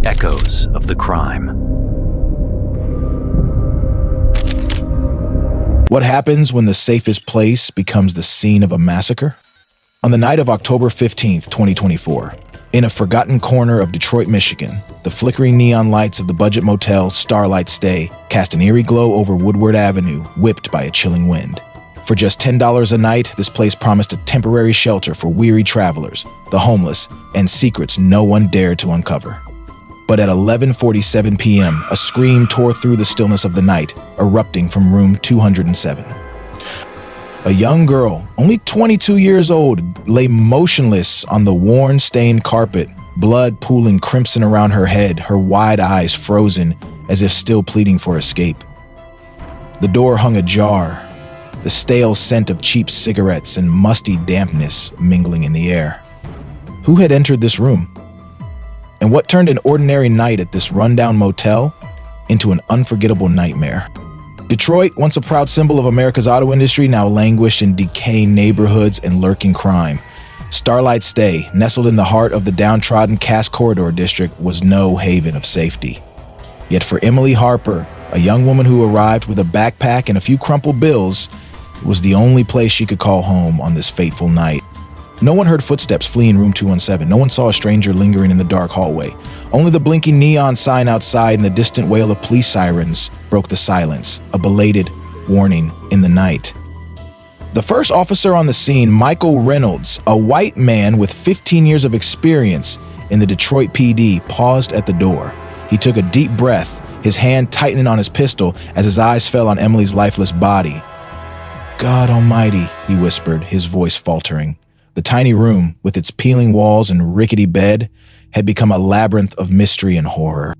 echoes of the crime. What happens when the safest place becomes the scene of a massacre? On the night of October 15th, 2024, in a forgotten corner of Detroit, Michigan, the flickering neon lights of the budget motel Starlight Stay cast an eerie glow over Woodward Avenue, whipped by a chilling wind. For just $10 a night, this place promised a temporary shelter for weary travelers, the homeless, and secrets no one dared to uncover. But at 11:47 p.m., a scream tore through the stillness of the night, erupting from room 207. A young girl, only 22 years old, lay motionless on the worn, stained carpet, blood pooling crimson around her head, her wide eyes frozen as if still pleading for escape. The door hung ajar, the stale scent of cheap cigarettes and musty dampness mingling in the air. Who had entered this room? And what turned an ordinary night at this rundown motel into an unforgettable nightmare? Detroit, once a proud symbol of America's auto industry, now languished in decaying neighborhoods and lurking crime. Starlight Stay, nestled in the heart of the downtrodden Cass Corridor district, was no haven of safety. Yet for Emily Harper, a young woman who arrived with a backpack and a few crumpled bills, it was the only place she could call home on this fateful night. No one heard footsteps fleeing room 217. No one saw a stranger lingering in the dark hallway. Only the blinking neon sign outside and the distant wail of police sirens broke the silence, a belated warning in the night. The first officer on the scene, Michael Reynolds, a white man with 15 years of experience in the Detroit PD, paused at the door. He took a deep breath, his hand tightening on his pistol as his eyes fell on Emily's lifeless body. "God Almighty," he whispered, his voice faltering. The tiny room, with its peeling walls and rickety bed, had become a labyrinth of mystery and horror.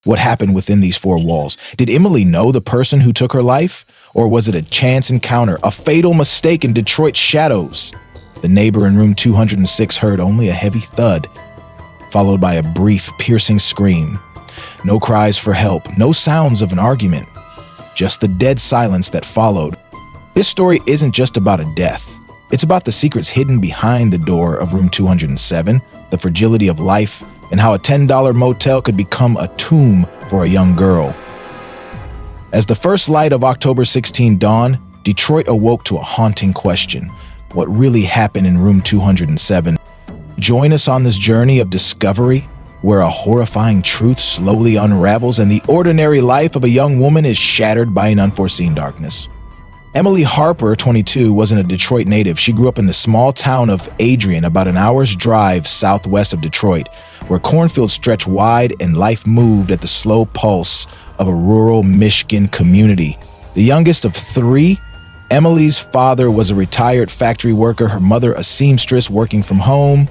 What happened within these four walls? Did Emily know the person who took her life? Or was it a chance encounter, a fatal mistake in Detroit's shadows? The neighbor in room 206 heard only a heavy thud, followed by a brief, piercing scream. No cries for help, no sounds of an argument, just the dead silence that followed. This story isn't just about a death. It's about the secrets hidden behind the door of room 207, the fragility of life, and how a $10 motel could become a tomb for a young girl. As the first light of October 16 dawned, Detroit awoke to a haunting question: what really happened in room 207? Join us on this journey of discovery, where a horrifying truth slowly unravels and the ordinary life of a young woman is shattered by an unforeseen darkness. Emily Harper, 22, wasn't a Detroit native. She grew up in the small town of Adrian, about an hour's drive southwest of Detroit, where cornfields stretched wide and life moved at the slow pulse of a rural Michigan community. The youngest of three, Emily's father was a retired factory worker, her mother a seamstress working from home.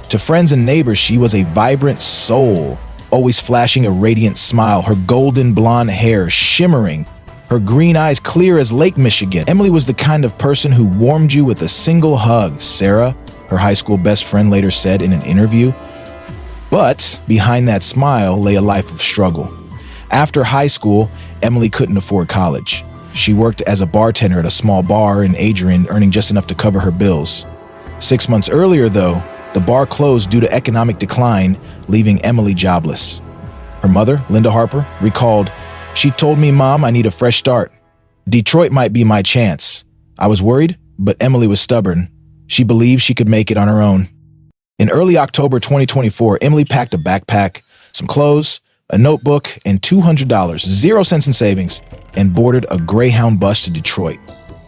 To friends and neighbors, she was a vibrant soul, always flashing a radiant smile, her golden blonde hair shimmering, her green eyes clear as Lake Michigan. Emily was the kind of person who warmed you with a single hug, Sarah, her high school best friend, later said in an interview. But behind that smile lay a life of struggle. After high school, Emily couldn't afford college. She worked as a bartender at a small bar in Adrian, earning just enough to cover her bills. 6 months earlier, though, the bar closed due to economic decline, leaving Emily jobless. Her mother, Linda Harper, recalled, "She told me, 'Mom, I need a fresh start. Detroit might be my chance.' I was worried, but Emily was stubborn. She believed she could make it on her own." In early October 2024, Emily packed a backpack, some clothes, a notebook, and $200, 0 cents in savings, and boarded a Greyhound bus to Detroit.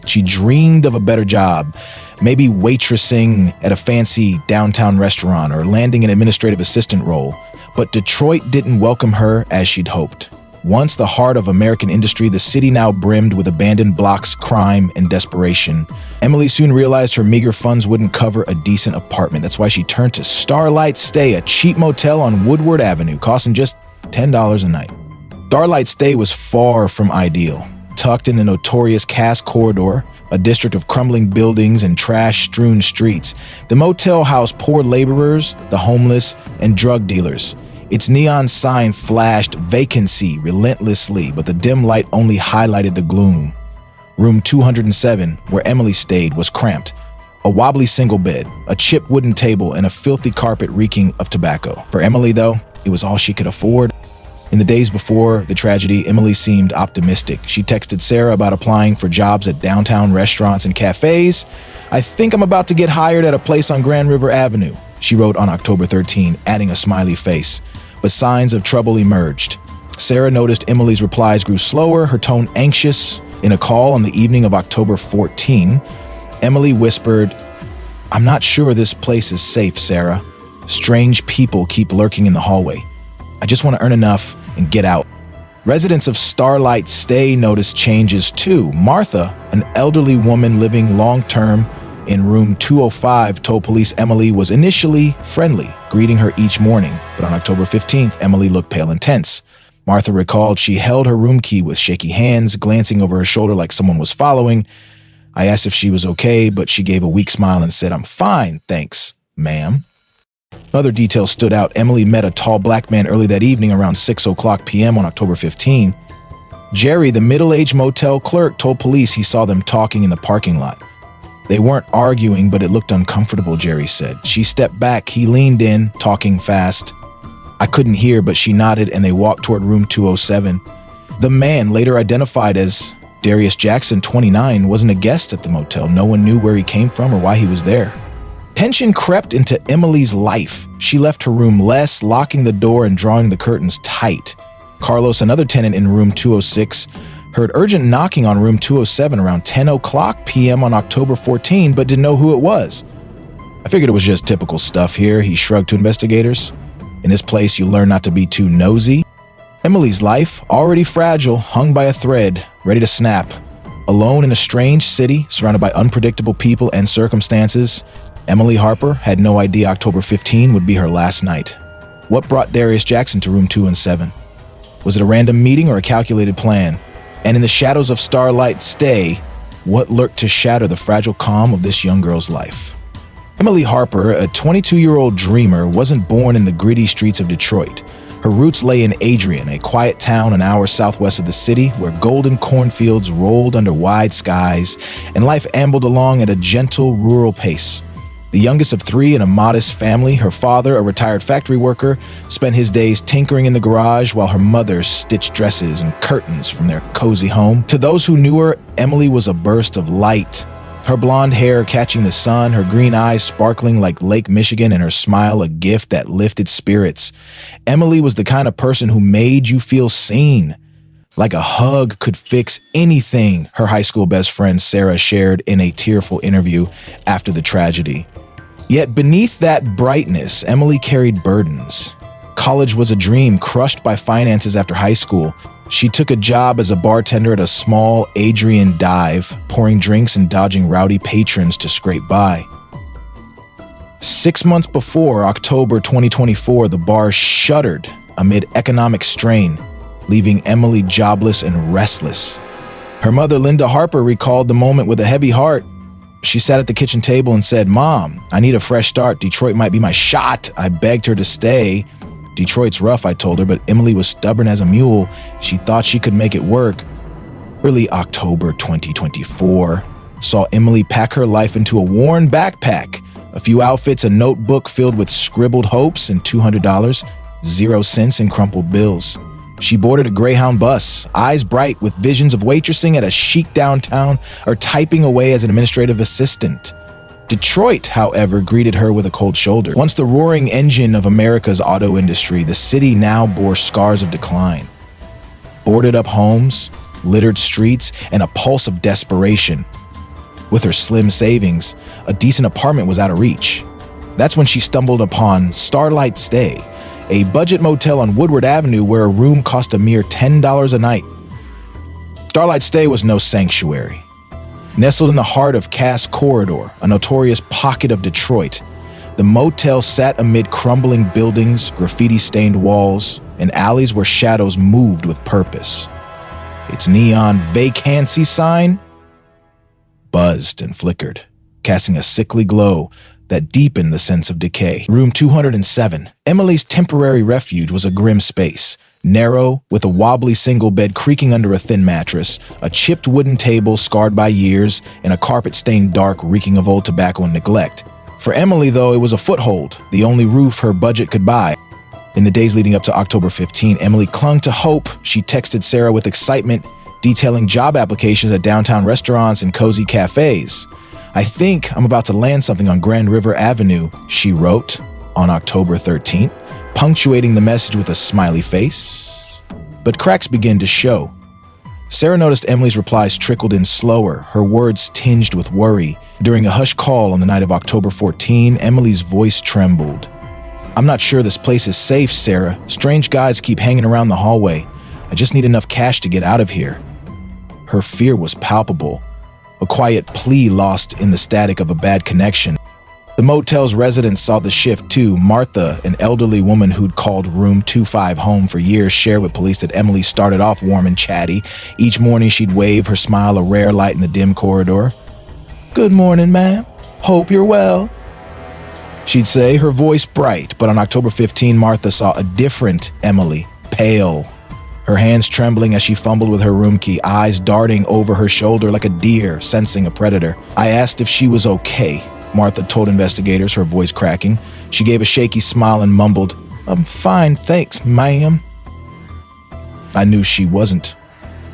She dreamed of a better job, maybe waitressing at a fancy downtown restaurant or landing an administrative assistant role. But Detroit didn't welcome her as she'd hoped. Once the heart of American industry, the city now brimmed with abandoned blocks, crime, and desperation. Emily soon realized her meager funds wouldn't cover a decent apartment. That's why she turned to Starlight Stay, a cheap motel on Woodward Avenue, costing just $10 a night. Starlight Stay was far from ideal. Tucked in the notorious Cass Corridor, a district of crumbling buildings and trash-strewn streets, the motel housed poor laborers, the homeless, and drug dealers. Its neon sign flashed vacancy relentlessly, but the dim light only highlighted the gloom. Room 207, where Emily stayed, was cramped. A wobbly single bed, a chipped wooden table, and a filthy carpet reeking of tobacco. For Emily, though, It was all she could afford. In the days before the tragedy, Emily seemed optimistic. She texted Sarah about applying for jobs at downtown restaurants and cafes. "I think I'm about to get hired at a place on Grand River Avenue," she wrote on October 13, adding a smiley face. But signs of trouble emerged. Sarah noticed Emily's replies grew slower, her tone anxious. In a call on the evening of October 14, Emily whispered, "I'm not sure this place is safe, Sarah. Strange people keep lurking in the hallway. I just want to earn enough and get out." Residents of Starlight Stay noticed changes too. Martha, an elderly woman living long-term in room 205, told police Emily was initially friendly, greeting her each morning. But on October 15th, Emily looked pale and tense. Martha recalled she held her room key with shaky hands, glancing over her shoulder like someone was following. "I asked if she was okay, but she gave a weak smile and said, 'I'm fine, thanks, ma'am.'" Other details stood out. Emily met a tall black man early that evening around 6:00 p.m. on October 15. Jerry, the middle-aged motel clerk, told police he saw them talking in the parking lot. "They weren't arguing, but it looked uncomfortable," Jerry said. "She stepped back. He leaned in, talking fast. I couldn't hear, but she nodded and they walked toward room 207. The man, later identified as Darius Jackson, 29, wasn't a guest at the motel. No one knew where he came from or why he was there. Tension crept into Emily's life. She left her room less, locking the door and drawing the curtains tight. Carlos, another tenant in room 206, heard urgent knocking on room 207 around 10:00 p.m. on October 14, but didn't know who it was. "I figured it was just typical stuff here," he shrugged to investigators. "In this place, you learn not to be too nosy." Emily's life, already fragile, hung by a thread, ready to snap. Alone in a strange city, surrounded by unpredictable people and circumstances, Emily Harper had no idea October 15 would be her last night. What brought Darius Jackson to room 207? Was it a random meeting or a calculated plan? And in the shadows of Starlight Stay, what lurked to shatter the fragile calm of this young girl's life? Emily Harper, a 22-year-old dreamer, wasn't born in the gritty streets of Detroit. Her roots lay in Adrian, a quiet town an hour southwest of the city, where golden cornfields rolled under wide skies and life ambled along at a gentle, rural pace. The youngest of three in a modest family, her father, a retired factory worker, spent his days tinkering in the garage while her mother stitched dresses and curtains from their cozy home. To those who knew her, Emily was a burst of light. Her blonde hair catching the sun, her green eyes sparkling like Lake Michigan, and her smile a gift that lifted spirits. Emily was the kind of person who made you feel seen. Like a hug could fix anything, her high school best friend Sarah shared in a tearful interview after the tragedy. Yet beneath that brightness, Emily carried burdens. College was a dream, crushed by finances after high school. She took a job as a bartender at a small Adrian dive, pouring drinks and dodging rowdy patrons to scrape by. 6 months before, October 2024, the bar shuttered amid economic strain, leaving Emily jobless and restless. Her mother, Linda Harper, recalled the moment with a heavy heart. She sat at the kitchen table and said, "Mom, I need a fresh start. Detroit might be my shot." I begged her to stay. "Detroit's rough," I told her, but Emily was stubborn as a mule. She thought she could make it work. Early October 2024 saw Emily pack her life into a worn backpack, a few outfits, a notebook filled with scribbled hopes, and $200, 0 cents in crumpled bills. She boarded a Greyhound bus, eyes bright with visions of waitressing at a chic downtown or typing away as an administrative assistant. Detroit, however, greeted her with a cold shoulder. Once the roaring engine of America's auto industry, the city now bore scars of decline. Boarded up homes, littered streets, and a pulse of desperation. With her slim savings, a decent apartment was out of reach. That's when she stumbled upon Starlight Stay, a budget motel on Woodward Avenue where a room cost a mere $10 a night. Starlight Stay was no sanctuary. Nestled in the heart of Cass Corridor, a notorious pocket of Detroit, the motel sat amid crumbling buildings, graffiti-stained walls, and alleys where shadows moved with purpose. Its neon vacancy sign buzzed and flickered, casting a sickly glow that deepened the sense of decay. Room 207, Emily's temporary refuge, was a grim space. Narrow, with a wobbly single bed creaking under a thin mattress, a chipped wooden table scarred by years, and a carpet stained dark reeking of old tobacco and neglect. For Emily, though, it was a foothold, the only roof her budget could buy. In the days leading up to October 15, Emily clung to hope. She texted Sarah with excitement, detailing job applications at downtown restaurants and cozy cafes. "I think I'm about to land something on Grand River Avenue," she wrote on October 13th, punctuating the message with a smiley face. But cracks began to show. Sarah noticed Emily's replies trickled in slower, her words tinged with worry. During a hush call on the night of October 14, Emily's voice trembled. "I'm not sure this place is safe, Sarah. Strange guys keep hanging around the hallway. I just need enough cash to get out of here." Her fear was palpable, a quiet plea lost in the static of a bad connection. The motel's residents saw the shift too. Martha, an elderly woman who'd called room 25 home for years, shared with police that Emily started off warm and chatty. Each morning she'd wave, her smile a rare light in the dim corridor. "Good morning, ma'am. Hope you're well," she'd say, her voice bright. But on October 15, Martha saw a different Emily, pale, her hands trembling as she fumbled with her room key, eyes darting over her shoulder like a deer sensing a predator. "I asked if she was okay," Martha told investigators, her voice cracking. She gave a shaky smile and mumbled, "I'm fine, thanks, ma'am." I knew she wasn't.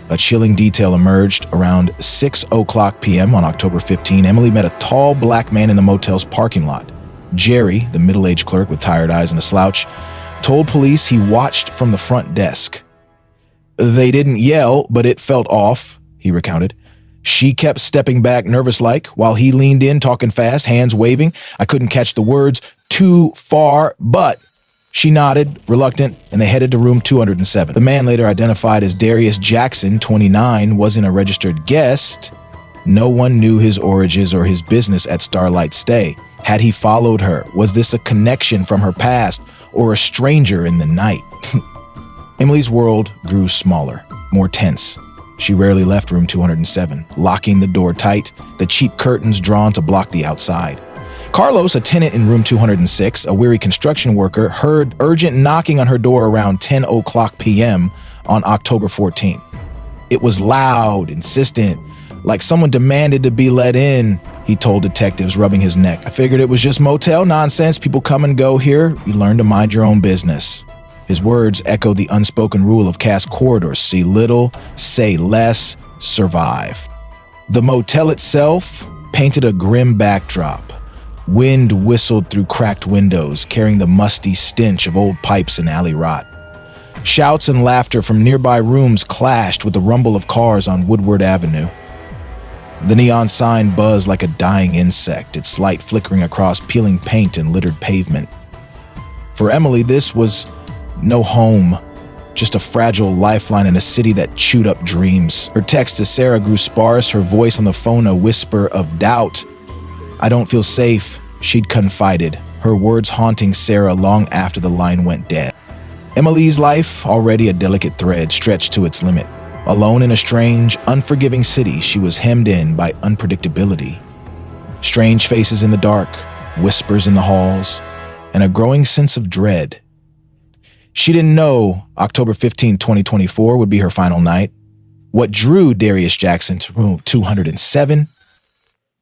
A chilling detail emerged. Around 6:00 p.m. on October 15, Emily met a tall black man in the motel's parking lot. Jerry, the middle-aged clerk with tired eyes and a slouch, told police he watched from the front desk. "They didn't yell, but it felt off," he recounted. "She kept stepping back nervous-like while he leaned in, talking fast, hands waving. I couldn't catch the words, too far, but..." She nodded, reluctant, and they headed to room 207. The man, later identified as Darius Jackson, 29, wasn't a registered guest. No one knew his origins or his business at Starlight Stay. Had he followed her? Was this a connection from her past or a stranger in the night? Emily's world grew smaller, more tense. She rarely left room 207, locking the door tight, the cheap curtains drawn to block the outside. Carlos, a tenant in room 206, a weary construction worker, heard urgent knocking on her door around 10:00 p.m. on October 14. It was loud, insistent, like someone demanded to be let in, he told detectives, rubbing his neck. "I figured it was just motel nonsense. People come and go here. You learn to mind your own business." His words echoed the unspoken rule of cast corridors: see little, say less, survive. The motel itself painted a grim backdrop. Wind whistled through cracked windows, carrying the musty stench of old pipes and alley rot. Shouts and laughter from nearby rooms clashed with the rumble of cars on Woodward Avenue. The neon sign buzzed like a dying insect, its light flickering across peeling paint and littered pavement. For Emily, this was no home, just a fragile lifeline in a city that chewed up dreams. Her text to Sarah grew sparse, her voice on the phone a whisper of doubt. "I don't feel safe," she'd confided, her words haunting Sarah long after the line went dead. Emily's life, already a delicate thread, stretched to its limit. Alone in a strange, unforgiving city, she was hemmed in by unpredictability. Strange faces in the dark, whispers in the halls, and a growing sense of dread. She didn't know October 15, 2024 would be her final night. What drew Darius Jackson to room 207?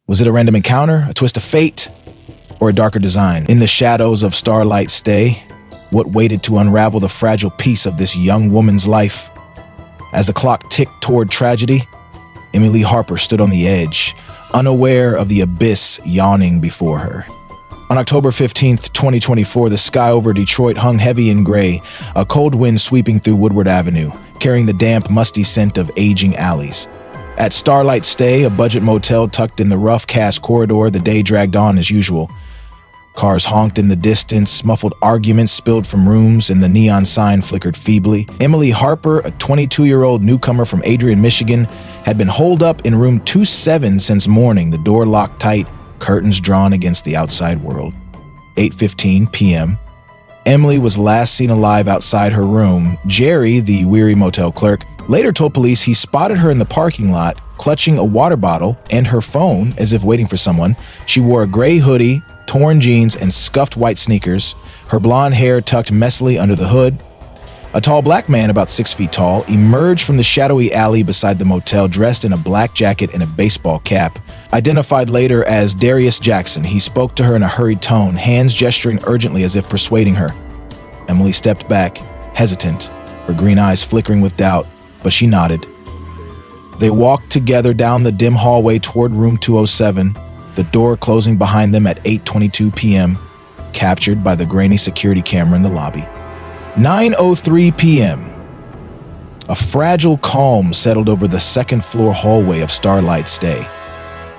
Was it a random encounter, a twist of fate, or a darker design? In the shadows of Starlight Stay, what waited to unravel the fragile piece of this young woman's life? As the clock ticked toward tragedy, Emily Harper stood on the edge, unaware of the abyss yawning before her. On October 15th, 2024, the sky over Detroit hung heavy and gray, a cold wind sweeping through Woodward Avenue, carrying the damp, musty scent of aging alleys. At Starlight Stay, a budget motel tucked in the rough cast corridor, the day dragged on as usual. Cars honked in the distance, muffled arguments spilled from rooms, and the neon sign flickered feebly. Emily Harper, a 22-year-old newcomer from Adrian, Michigan, had been holed up in room 27 since morning, the door locked tight, curtains drawn against the outside world. 8:15 p.m. Emily was last seen alive outside her room. Jerry, the weary motel clerk, later told police he spotted her in the parking lot, clutching a water bottle and her phone as if waiting for someone. She wore a gray hoodie, torn jeans, and scuffed white sneakers, her blonde hair tucked messily under the hood. A tall black man, about 6 feet tall, emerged from the shadowy alley beside the motel, dressed in a black jacket and a baseball cap. Identified later as Darius Jackson, he spoke to her in a hurried tone, hands gesturing urgently as if persuading her. Emily stepped back, hesitant, her green eyes flickering with doubt, but she nodded. They walked together down the dim hallway toward room 207, the door closing behind them at 8:22 p.m., captured by the grainy security camera in the lobby. 9:03 p.m. A fragile calm settled over the second-floor hallway of Starlight Stay.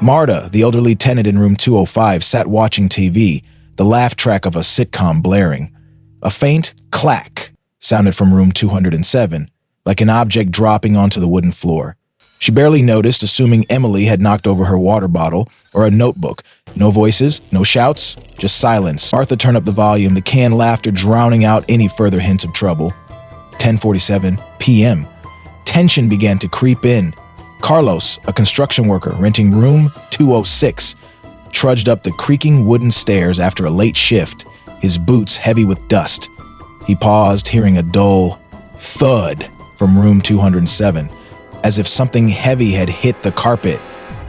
Marta, the elderly tenant in room 205, sat watching TV, the laugh track of a sitcom blaring. A faint clack sounded from room 207, like an object dropping onto the wooden floor. She barely noticed, assuming Emily had knocked over her water bottle or a notebook. No voices, no shouts, just silence. Martha turned up the volume, the canned laughter drowning out any further hints of trouble. 10:47 p.m. Tension began to creep in. Carlos, a construction worker renting room 206, trudged up the creaking wooden stairs after a late shift, his boots heavy with dust. He paused, hearing a dull thud from room 207, as if something heavy had hit the carpet.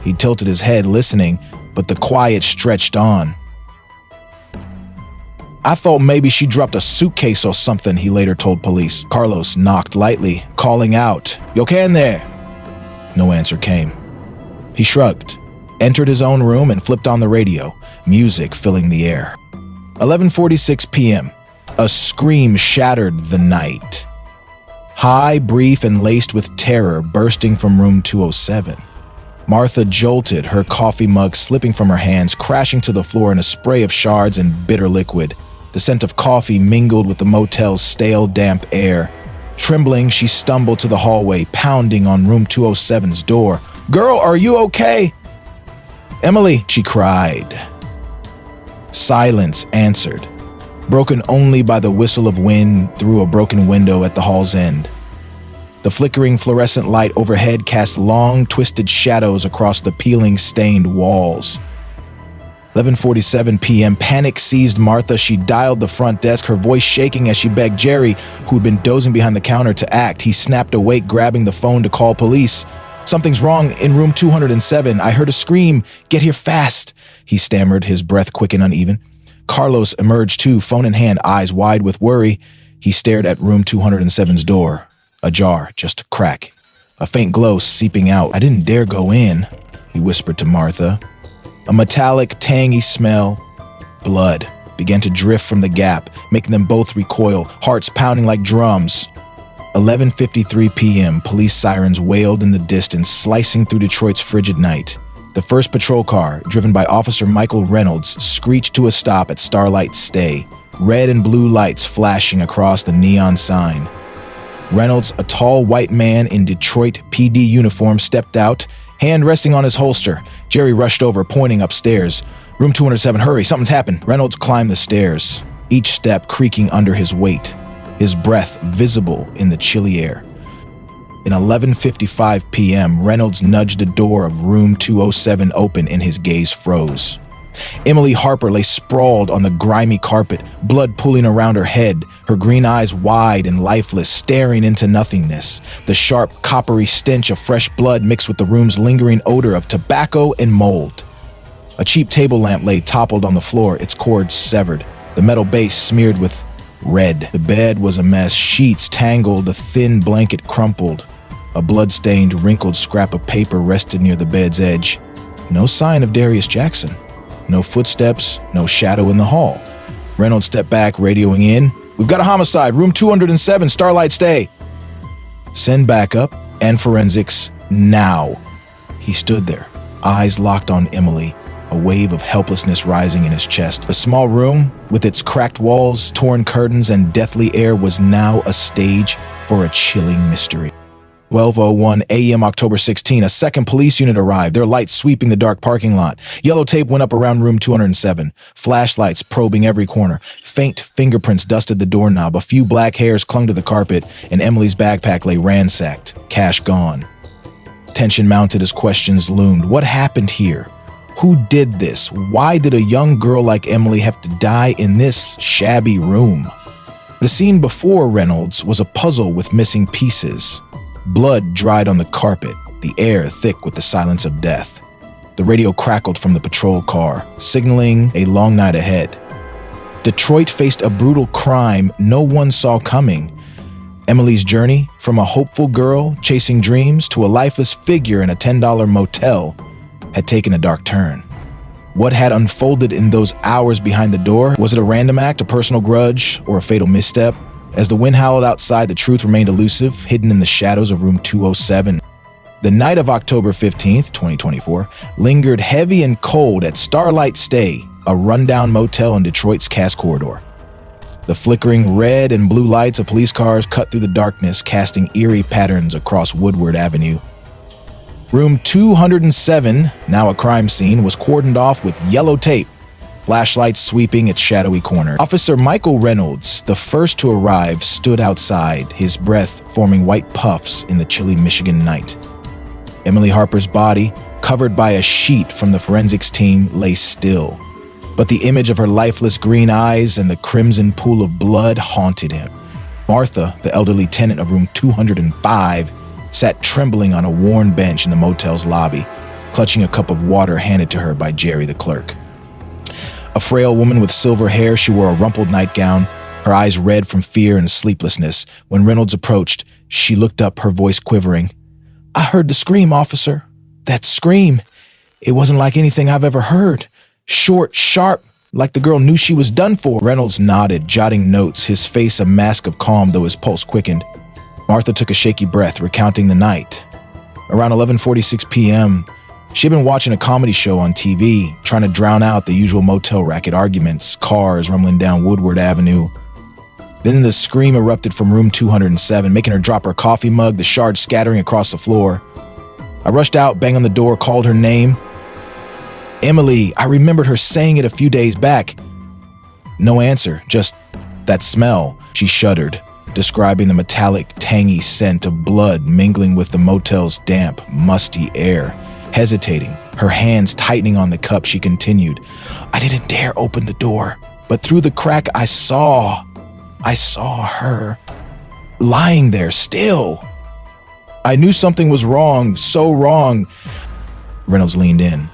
He tilted his head, listening, but the quiet stretched on. "I thought maybe she dropped a suitcase or something," he later told police. Carlos knocked lightly, calling out, "You okay in there?" No answer came. He shrugged, entered his own room, and flipped on the radio, music filling the air. 11:46 p.m. A scream shattered the night. High, brief, and laced with terror, bursting from room 207. Martha jolted, her coffee mug slipping from her hands, crashing to the floor in a spray of shards and bitter liquid. The scent of coffee mingled with the motel's stale, damp air. Trembling, she stumbled to the hallway, pounding on room 207's door. "Girl, are you okay?" "Emily," she cried. Silence answered, broken only by the whistle of wind through a broken window at the hall's end. The flickering fluorescent light overhead cast long, twisted shadows across the peeling, stained walls. 11:47 p.m. Panic seized Martha. She dialed the front desk, her voice shaking as she begged Jerry, who'd been dozing behind the counter, to act. He snapped awake, grabbing the phone to call police. "Something's wrong in room 207. I heard a scream. Get here fast," he stammered, his breath quick and uneven. Carlos emerged too, phone in hand, eyes wide with worry. He stared at room 207's door. Ajar, just a crack. A faint glow seeping out. "I didn't dare go in," he whispered to Martha. A metallic, tangy smell, blood, began to drift from the gap, making them both recoil, hearts pounding like drums. 11:53 p.m., police sirens wailed in the distance, slicing through Detroit's frigid night. The first patrol car, driven by Officer Michael Reynolds, screeched to a stop at Starlight Stay, red and blue lights flashing across the neon sign. Reynolds, a tall white man in Detroit PD uniform, stepped out, hand resting on his holster. Jerry rushed over, pointing upstairs. "Room 207, hurry, something's happened." Reynolds climbed the stairs, each step creaking under his weight, his breath visible in the chilly air. In 11:55 p.m., Reynolds nudged the door of room 207 open and his gaze froze. Emily Harper lay sprawled on the grimy carpet, blood pooling around her head, her green eyes wide and lifeless, staring into nothingness. The sharp, coppery stench of fresh blood mixed with the room's lingering odor of tobacco and mold. A cheap table lamp lay toppled on the floor, its cord severed, the metal base smeared with red. The bed was a mess, sheets tangled, a thin blanket crumpled. A blood-stained, wrinkled scrap of paper rested near the bed's edge. No sign of Darius Jackson. No footsteps, no shadow in the hall. Reynolds stepped back, radioing in. "We've got a homicide, room 207, Starlight Stay." "Send backup and forensics now." He stood there, eyes locked on Emily, a wave of helplessness rising in his chest. The small room, with its cracked walls, torn curtains, and deathly air, was now a stage for a chilling mystery. 12:01 a.m. October 16, a second police unit arrived, their lights sweeping the dark parking lot. Yellow tape went up around room 207, flashlights probing every corner. Faint fingerprints dusted the doorknob, a few black hairs clung to the carpet, and Emily's backpack lay ransacked, cash gone. Tension mounted as questions loomed. What happened here? Who did this? Why did a young girl like Emily have to die in this shabby room? The scene before Reynolds was a puzzle with missing pieces. Blood dried on the carpet, the air thick with the silence of death. The radio crackled from the patrol car, signaling a long night ahead. Detroit faced a brutal crime no one saw coming. Emily's journey from a hopeful girl chasing dreams to a lifeless figure in a $10 motel had taken a dark turn. What had unfolded in those hours behind the door? Was it a random act, a personal grudge, or a fatal misstep? As the wind howled outside, the truth remained elusive, hidden in the shadows of room 207. The night of October 15th, 2024, lingered heavy and cold at Starlight Stay, a rundown motel in Detroit's Cass Corridor. The flickering red and blue lights of police cars cut through the darkness, casting eerie patterns across Woodward Avenue. Room 207, now a crime scene, was cordoned off with yellow tape, flashlights sweeping its shadowy corner. Officer Michael Reynolds, the first to arrive, stood outside, his breath forming white puffs in the chilly Michigan night. Emily Harper's body, covered by a sheet from the forensics team, lay still. But the image of her lifeless green eyes and the crimson pool of blood haunted him. Martha, the elderly tenant of room 205, sat trembling on a worn bench in the motel's lobby, clutching a cup of water handed to her by Jerry the clerk. A frail woman with silver hair, she wore a rumpled nightgown, her eyes red from fear and sleeplessness. When Reynolds approached, she looked up, her voice quivering. "I heard the scream, officer. That scream. It wasn't like anything I've ever heard. Short, sharp, like the girl knew she was done for." Reynolds nodded, jotting notes, his face a mask of calm though his pulse quickened. Martha took a shaky breath, recounting the night. Around 11:46 p.m., she'd been watching a comedy show on TV, trying to drown out the usual motel racket arguments, cars rumbling down Woodward Avenue. Then the scream erupted from room 207, making her drop her coffee mug, the shards scattering across the floor. I rushed out, banged on the door, called her name. "Emily," I remembered her saying it a few days back. No answer, just that smell. She shuddered, describing the metallic, tangy scent of blood mingling with the motel's damp, musty air. Hesitating, her hands tightening on the cup, she continued, "I didn't dare open the door, but through the crack I saw her, lying there still. I knew something was wrong, so wrong." Reynolds leaned in.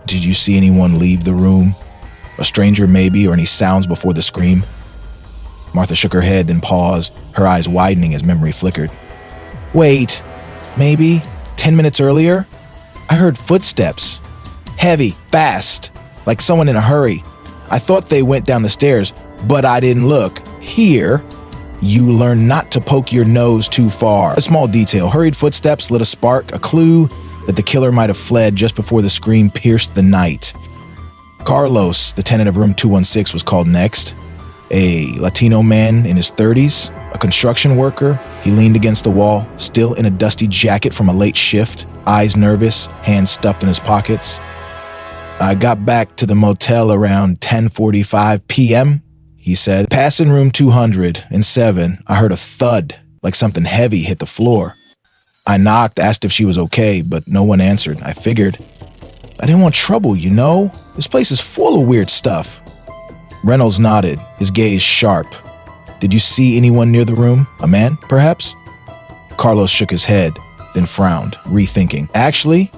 "Did you see anyone leave the room? A stranger maybe, or any sounds before the scream?" Martha shook her head, then paused, her eyes widening as memory flickered. "Wait, maybe 10 minutes earlier? I heard footsteps. Heavy, fast, like someone in a hurry. I thought they went down the stairs, but I didn't look. Here, you learn not to poke your nose too far." A small detail, hurried footsteps lit a spark, a clue that the killer might have fled just before the scream pierced the night. Carlos, the tenant of room 216, was called next. A Latino man in his 30s, a construction worker. He leaned against the wall, still in a dusty jacket from a late shift, eyes nervous, hands stuffed in his pockets. "I got back to the motel around 10:45 p.m., he said. "Passing room 207, I heard a thud, like something heavy hit the floor. I knocked, asked if she was okay, but no one answered. I figured. I didn't want trouble, you know? This place is full of weird stuff." Reynolds nodded, his gaze sharp. "Did you see anyone near the room? A man, perhaps?" Carlos shook his head, then frowned, rethinking. "Actually,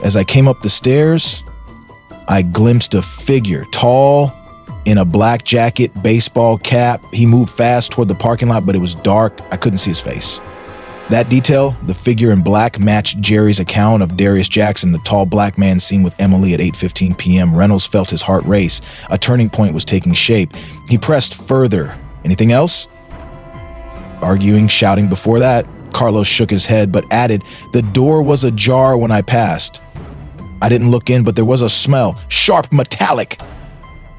as I came up the stairs, I glimpsed a figure, tall, in a black jacket, baseball cap. He moved fast toward the parking lot, but it was dark. I couldn't see his face." That detail, the figure in black, matched Jerry's account of Darius Jackson, the tall black man seen with Emily at 8:15 p.m. Reynolds felt his heart race. A turning point was taking shape. He pressed further. "Anything else?" Arguing, shouting before that, Carlos shook his head, but added, "The door was ajar when I passed. I didn't look in, but there was a smell, sharp, metallic.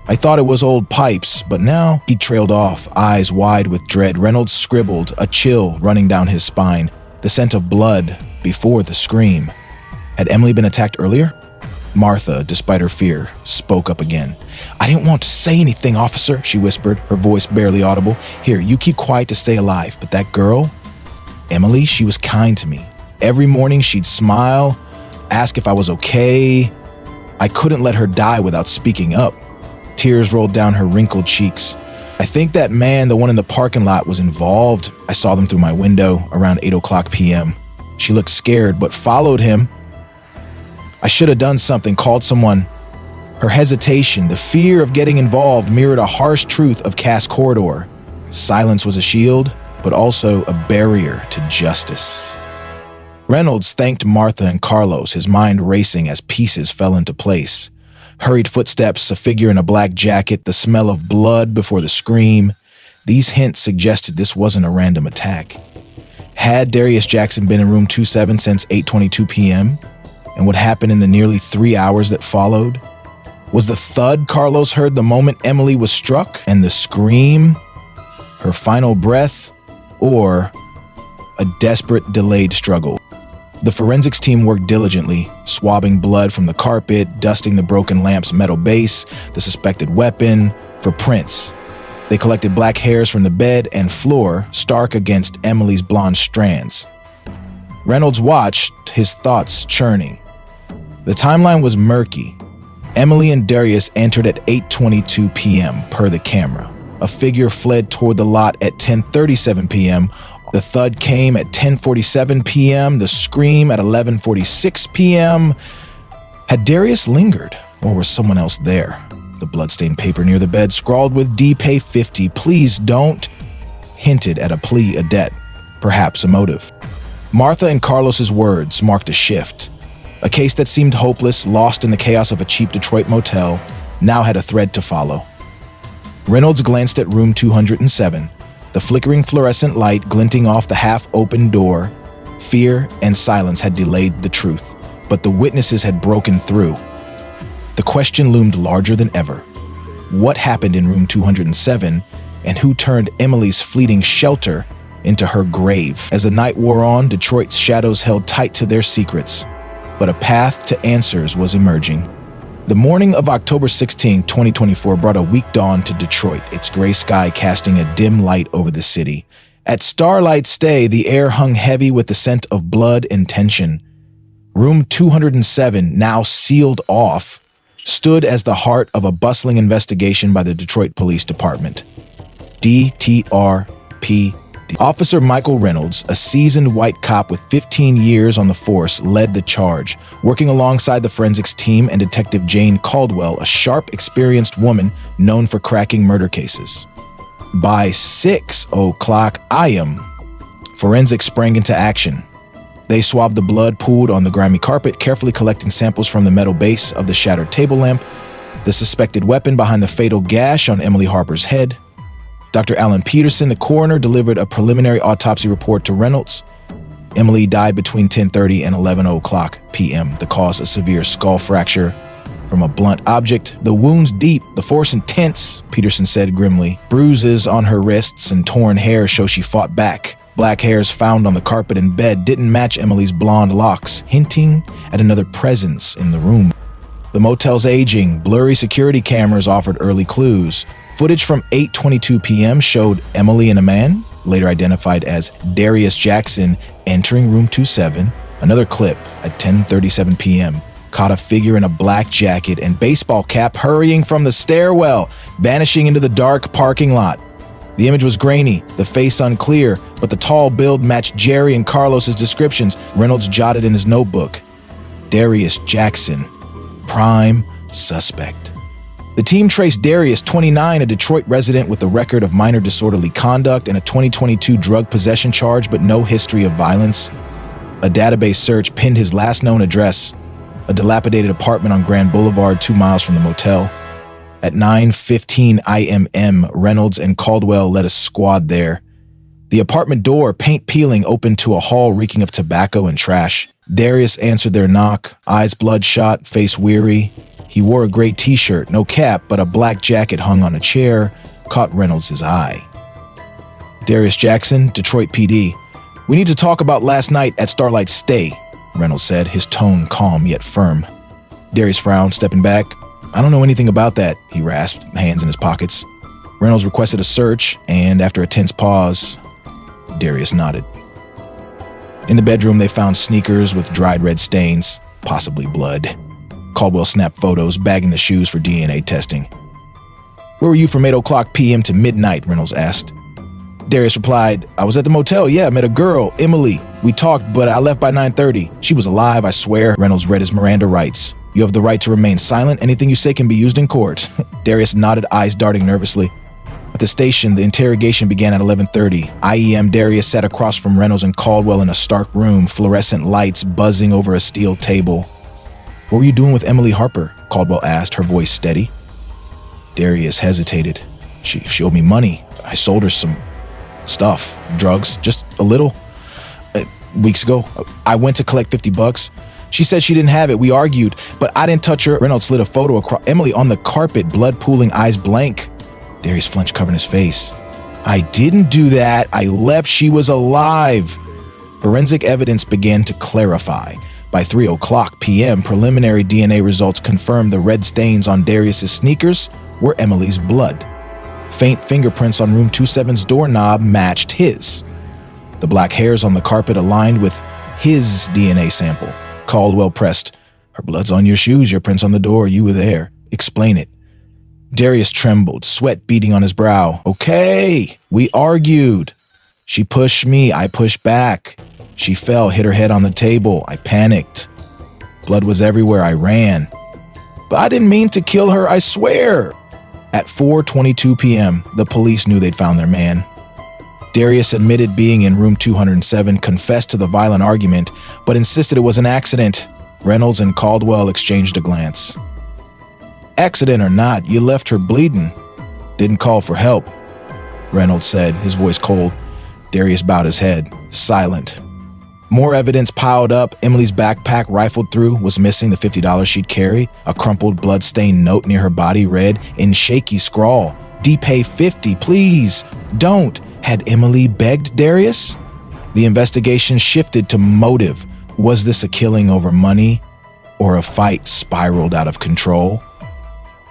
I thought it was old pipes, but now..." He trailed off, eyes wide with dread. Reynolds scribbled, a chill running down his spine, the scent of blood before the scream. Had Emily been attacked earlier? Martha, despite her fear, spoke up again. "I didn't want to say anything, officer," she whispered, her voice barely audible. "Here, you keep quiet to stay alive. But that girl, Emily, she was kind to me. Every morning she'd smile, ask if I was okay. I couldn't let her die without speaking up." Tears rolled down her wrinkled cheeks. "I think that man, the one in the parking lot, was involved. I saw them through my window around 8:00 p.m. She looked scared, but followed him. I should have done something, called someone." Her hesitation, the fear of getting involved, mirrored a harsh truth of Cass Corridor. Silence was a shield, but also a barrier to justice. Reynolds thanked Martha and Carlos, his mind racing as pieces fell into place. Hurried footsteps, a figure in a black jacket, the smell of blood before the scream. These hints suggested this wasn't a random attack. Had Darius Jackson been in room 27 since 8:22 p.m.? And what happened in the nearly 3 hours that followed? Was the thud Carlos heard the moment Emily was struck, and the scream her final breath, or a desperate, delayed struggle? The forensics team worked diligently, swabbing blood from the carpet, dusting the broken lamp's metal base, the suspected weapon, for prints. They collected black hairs from the bed and floor, stark against Emily's blonde strands. Reynolds watched, his thoughts churning. The timeline was murky. Emily and Darius entered at 8:22 p.m. per the camera. A figure fled toward the lot at 10:37 p.m. The thud came at 10:47 p.m., the scream at 11:46 p.m. Had Darius lingered, or was someone else there? The bloodstained paper near the bed, scrawled with "D pay 50, please don't," hinted at a plea, a debt, perhaps a motive. Martha and Carlos's words marked a shift. A case that seemed hopeless, lost in the chaos of a cheap Detroit motel, now had a thread to follow. Reynolds glanced at room 207, the flickering fluorescent light glinting off the half-open door. Fear and silence had delayed the truth, but the witnesses had broken through. The question loomed larger than ever. What happened in room 207, and who turned Emily's fleeting shelter into her grave? As the night wore on, Detroit's shadows held tight to their secrets, but a path to answers was emerging. The morning of October 16, 2024 brought a weak dawn to Detroit, its gray sky casting a dim light over the city. At Starlight Stay, the air hung heavy with the scent of blood and tension. Room 207, now sealed off, stood as the heart of a bustling investigation by the Detroit Police Department. DTRP. Officer Michael Reynolds, a seasoned white cop with 15 years on the force, led the charge, working alongside the forensics team and Detective Jane Caldwell, a sharp, experienced woman known for cracking murder cases. By 6:00 a.m., forensics sprang into action. They swabbed the blood pooled on the grimy carpet, carefully collecting samples from the metal base of the shattered table lamp, the suspected weapon behind the fatal gash on Emily Harper's head. Dr. Alan Peterson, the coroner, delivered a preliminary autopsy report to Reynolds. Emily died between 10:30 and 11:00 p.m. The cause, a severe skull fracture from a blunt object. The wounds deep, the force intense, Peterson said grimly. Bruises on her wrists and torn hair show she fought back. Black hairs found on the carpet and bed didn't match Emily's blonde locks, hinting at another presence in the room. The motel's aging, blurry security cameras offered early clues. Footage from 8:22 p.m. showed Emily and a man, later identified as Darius Jackson, entering room 27. Another clip at 10:37 p.m. caught a figure in a black jacket and baseball cap hurrying from the stairwell, vanishing into the dark parking lot. The image was grainy, the face unclear, but the tall build matched Jerry and Carlos's descriptions. Reynolds jotted in his notebook, Darius Jackson, prime suspect. The team traced Darius, 29, a Detroit resident with a record of minor disorderly conduct and a 2022 drug possession charge, but no history of violence. A database search pinned his last known address, a dilapidated apartment on Grand Boulevard 2 miles from the motel. At 9:15 a.m., Reynolds and Caldwell led a squad there. The apartment door, paint peeling, opened to a hall reeking of tobacco and trash. Darius answered their knock, eyes bloodshot, face weary. He wore a gray t-shirt, no cap, but a black jacket hung on a chair, caught Reynolds' eye. Darius Jackson, Detroit PD. "We need to talk about last night at Starlight Stay," Reynolds said, his tone calm yet firm. Darius frowned, stepping back. "I don't know anything about that," he rasped, hands in his pockets. Reynolds requested a search, and after a tense pause, Darius nodded. In the bedroom, they found sneakers with dried red stains, possibly blood. Caldwell snapped photos, bagging the shoes for DNA testing. "Where were you from 8:00 p.m. to midnight?" Reynolds asked. Darius replied, "I was at the motel, yeah, met a girl, Emily. We talked, but I left by 9:30. She was alive, I swear." Reynolds read his Miranda rights. You have the right to remain silent. Anything you say can be used in court. Darius nodded, eyes darting nervously. At the station, the interrogation began at 11:30. IEM Darius sat across from Reynolds and Caldwell in a stark room, fluorescent lights buzzing over a steel table. "What were you doing with Emily Harper?" Caldwell asked, her voice steady. Darius hesitated. She owed me money. I sold her some stuff, drugs, just a little. Weeks ago, I went to collect $50. She said she didn't have it. We argued, but I didn't touch her. Reynolds slid a photo across Emily on the carpet, blood pooling, eyes blank. Darius flinched, covering his face. "I didn't do that. I left. She was alive." Forensic evidence began to clarify. By 3:00 p.m., preliminary DNA results confirmed the red stains on Darius's sneakers were Emily's blood. Faint fingerprints on room 27's doorknob matched his. The black hairs on the carpet aligned with his DNA sample. Caldwell pressed. "Her blood's on your shoes, your prints on the door. You were there. Explain it." Darius trembled, sweat beading on his brow. "Okay, we argued. She pushed me, I pushed back. She fell, hit her head on the table. I panicked. Blood was everywhere, I ran. But I didn't mean to kill her, I swear." At 4:22 p.m., the police knew they'd found their man. Darius admitted being in room 207, confessed to the violent argument, but insisted it was an accident. Reynolds and Caldwell exchanged a glance. "Accident or not, you left her bleeding. Didn't call for help," Reynolds said, his voice cold. Darius bowed his head, silent. More evidence piled up. Emily's backpack, rifled through, was missing the $50 she'd carried. A crumpled, blood-stained note near her body read, in shaky scrawl, "Depay 50, please, don't." Had Emily begged Darius? The investigation shifted to motive. Was this a killing over money, or a fight spiraled out of control?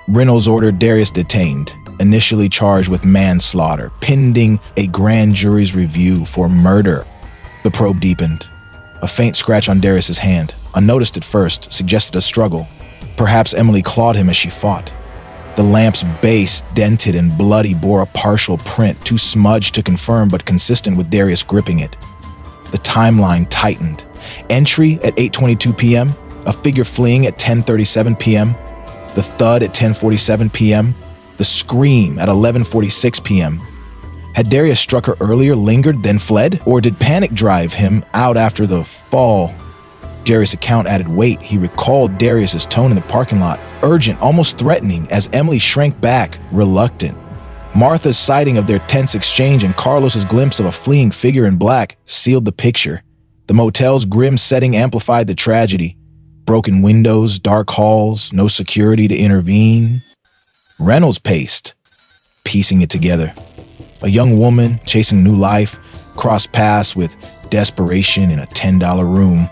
Reynolds ordered Darius detained, initially charged with manslaughter, pending a grand jury's review for murder. The probe deepened. A faint scratch on Darius's hand, unnoticed at first, suggested a struggle. Perhaps Emily clawed him as she fought. The lamp's base, dented and bloody, bore a partial print, too smudged to confirm but consistent with Darius gripping it. The timeline tightened. Entry at 8:22 p.m., a figure fleeing at 10:37 p.m., the thud at 10:47 p.m., the scream at 11:46 p.m. Had Darius struck her earlier, lingered, then fled? Or did panic drive him out after the fall? Darius' account added weight. He recalled Darius's tone in the parking lot, urgent, almost threatening, as Emily shrank back, reluctant. Martha's sighting of their tense exchange and Carlos's glimpse of a fleeing figure in black sealed the picture. The motel's grim setting amplified the tragedy. Broken windows, dark halls, no security to intervene. Reynolds paced, piecing it together. A young woman chasing new life, crossed paths with desperation in a $10 room.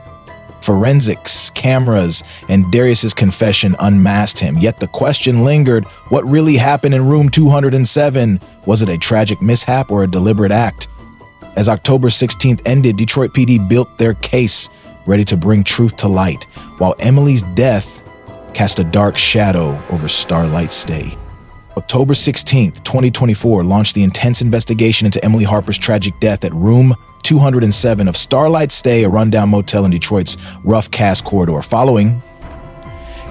Forensics, cameras, and Darius's confession unmasked him, yet the question lingered, what really happened in room 207? Was it a tragic mishap or a deliberate act? As October 16th ended, Detroit PD built their case, ready to bring truth to light, while Emily's death cast a dark shadow over Starlight Stay. October 16th, 2024 launched the intense investigation into Emily Harper's tragic death at room 207 of Starlight Stay, a rundown motel in Detroit's rough cast corridor. Following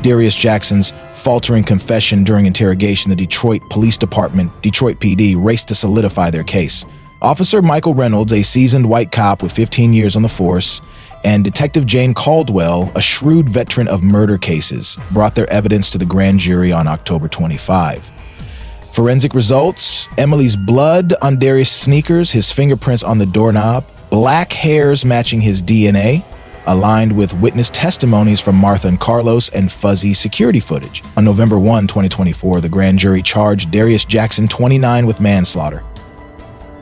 Darius Jackson's faltering confession during interrogation, the Detroit Police Department, Detroit PD, raced to solidify their case. Officer Michael Reynolds, a seasoned white cop with 15 years on the force, and Detective Jane Caldwell, a shrewd veteran of murder cases, brought their evidence to the grand jury on October 25. Forensic results: Emily's blood on Darius' sneakers, his fingerprints on the doorknob, black hairs matching his DNA, aligned with witness testimonies from Martha and Carlos, and fuzzy security footage. On November 1, 2024, the grand jury charged Darius Jackson, 29, with manslaughter.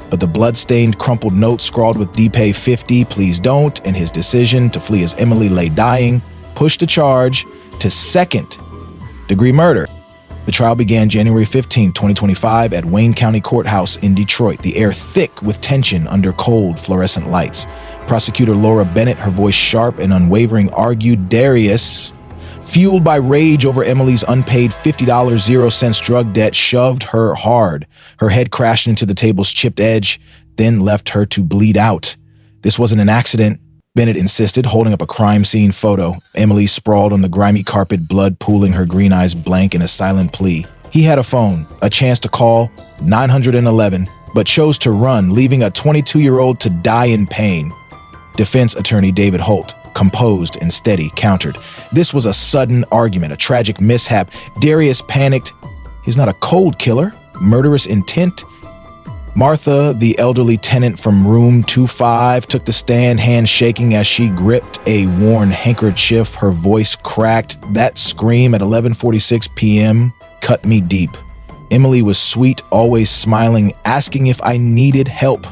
But the blood-stained, crumpled note scrawled with "Depay 50, please don't," and his decision to flee as Emily lay dying pushed the charge to second-degree murder. The trial began January 15, 2025 at Wayne County Courthouse in Detroit, the air thick with tension under cold fluorescent lights. Prosecutor Laura Bennett, her voice sharp and unwavering, argued Darius, fueled by rage over Emily's unpaid $50.00 drug debt, shoved her hard. Her head crashed into the table's chipped edge, then left her to bleed out. This wasn't an accident. Bennett insisted, holding up a crime scene photo. Emily sprawled on the grimy carpet, blood pooling, her green eyes blank in a silent plea. He had a phone, a chance to call 911, but chose to run, leaving a 22-year-old to die in pain. Defense attorney David Holt, composed and steady, countered. This was a sudden argument, a tragic mishap. Darius panicked. He's not a cold killer. Murderous intent. Martha, the elderly tenant from room 25, took the stand, hand shaking as she gripped a worn handkerchief. Her voice cracked. That scream at 11:46 p.m. cut me deep. Emily was sweet, always smiling, asking if I needed help.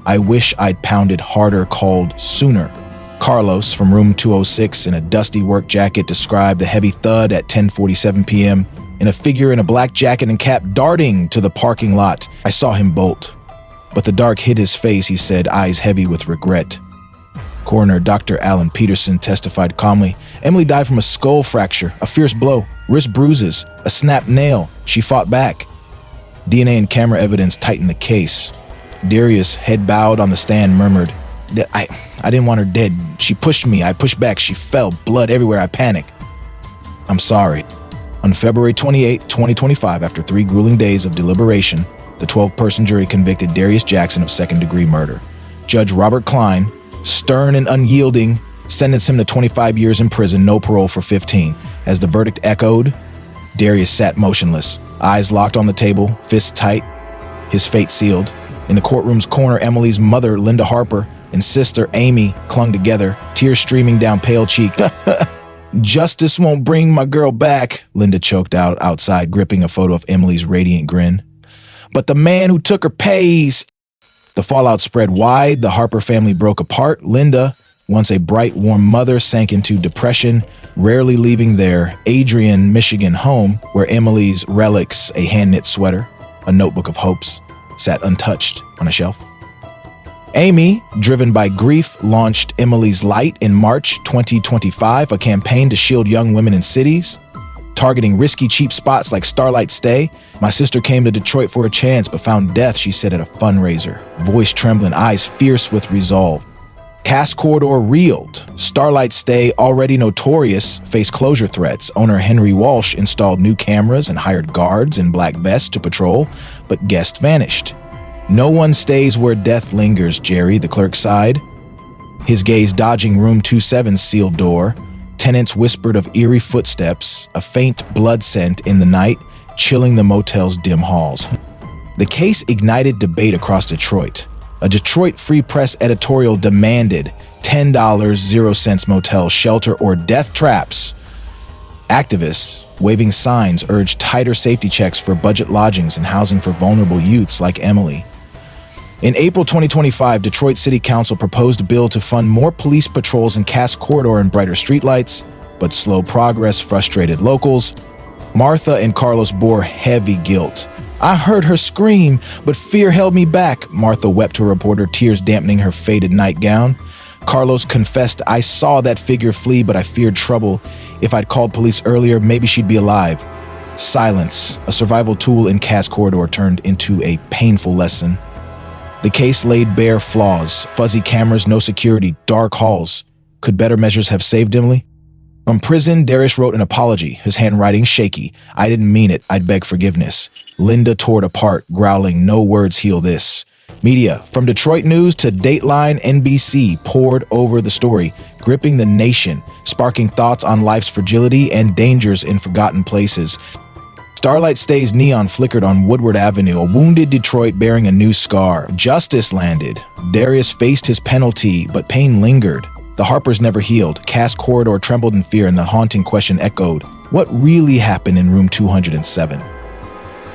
I wish I'd pounded harder, called sooner. Carlos, from room 206, in a dusty work jacket, described the heavy thud at 10:47 p.m. and a figure in a black jacket and cap darting to the parking lot. I saw him bolt. But the dark hid his face, he said, eyes heavy with regret. Coroner Dr. Alan Peterson testified calmly. Emily died from a skull fracture, a fierce blow, wrist bruises, a snapped nail. She fought back. DNA and camera evidence tightened the case. Darius, head bowed on the stand, murmured, I didn't want her dead. She pushed me. I pushed back. She fell. Blood everywhere. I panicked. I'm sorry. On February 28, 2025, after 3 grueling days of deliberation, the 12-person jury convicted Darius Jackson of second-degree murder. Judge Robert Klein, stern and unyielding, sentenced him to 25 years in prison, no parole for 15. As the verdict echoed, Darius sat motionless, eyes locked on the table, fists tight, his fate sealed. In the courtroom's corner, Emily's mother, Linda Harper, and sister, Amy, clung together, tears streaming down pale cheek. Justice won't bring my girl back, Linda choked out outside, gripping a photo of Emily's radiant grin. But the man who took her pays. The fallout spread wide. The Harper family broke apart. Linda, once a bright, warm mother, sank into depression, rarely leaving their Adrian, Michigan home, where Emily's relics, a hand-knit sweater, a notebook of hopes, sat untouched on a shelf. Amy, driven by grief, launched Emily's Light in March 2025, a campaign to shield young women in cities. Targeting risky, cheap spots like Starlight Stay, my sister came to Detroit for a chance but found death, she said at a fundraiser, voice trembling, eyes fierce with resolve. Cass Corridor reeled. Starlight Stay, already notorious, faced closure threats. Owner Henry Walsh installed new cameras and hired guards in black vests to patrol, but guests vanished. No one stays where death lingers, Jerry, the clerk sighed. His gaze dodging room 27's sealed door. Tenants whispered of eerie footsteps, a faint blood scent in the night, chilling the motel's dim halls. The case ignited debate across Detroit. A Detroit Free Press editorial demanded $10, 0 cents motel shelter or death traps. Activists, waving signs, urged tighter safety checks for budget lodgings and housing for vulnerable youths like Emily. In April 2025, Detroit City Council proposed a bill to fund more police patrols in Cass Corridor and brighter streetlights, but slow progress frustrated locals. Martha and Carlos bore heavy guilt. I heard her scream, but fear held me back, Martha wept to a reporter, tears dampening her faded nightgown. Carlos confessed, I saw that figure flee, but I feared trouble. If I'd called police earlier, maybe she'd be alive. Silence, a survival tool in Cass Corridor, turned into a painful lesson. The case laid bare flaws, fuzzy cameras, no security, dark halls. Could better measures have saved Emily? From prison, Darius wrote an apology, his handwriting shaky. I didn't mean it, I'd beg forgiveness. Linda tore it apart, growling, no words heal this. Media, from Detroit News to Dateline, NBC, poured over the story, gripping the nation, sparking thoughts on life's fragility and dangers in forgotten places. Starlight Stay's neon flickered on Woodward Avenue, a wounded Detroit bearing a new scar. Justice landed. Darius faced his penalty, but pain lingered. The Harpers never healed. Cass Corridor trembled in fear, and the haunting question echoed, what really happened in room 207?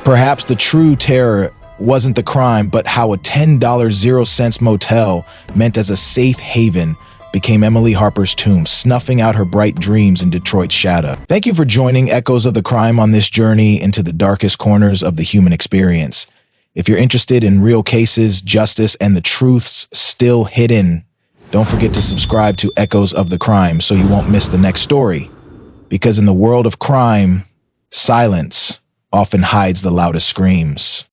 Perhaps the true terror wasn't the crime, but how a $10 0 cents motel, meant as a safe haven, became Emily Harper's tomb, snuffing out her bright dreams in Detroit's shadow. Thank you for joining Echoes of the Crime on this journey into the darkest corners of the human experience. If you're interested in real cases, justice, and the truths still hidden, don't forget to subscribe to Echoes of the Crime so you won't miss the next story. Because in the world of crime, silence often hides the loudest screams.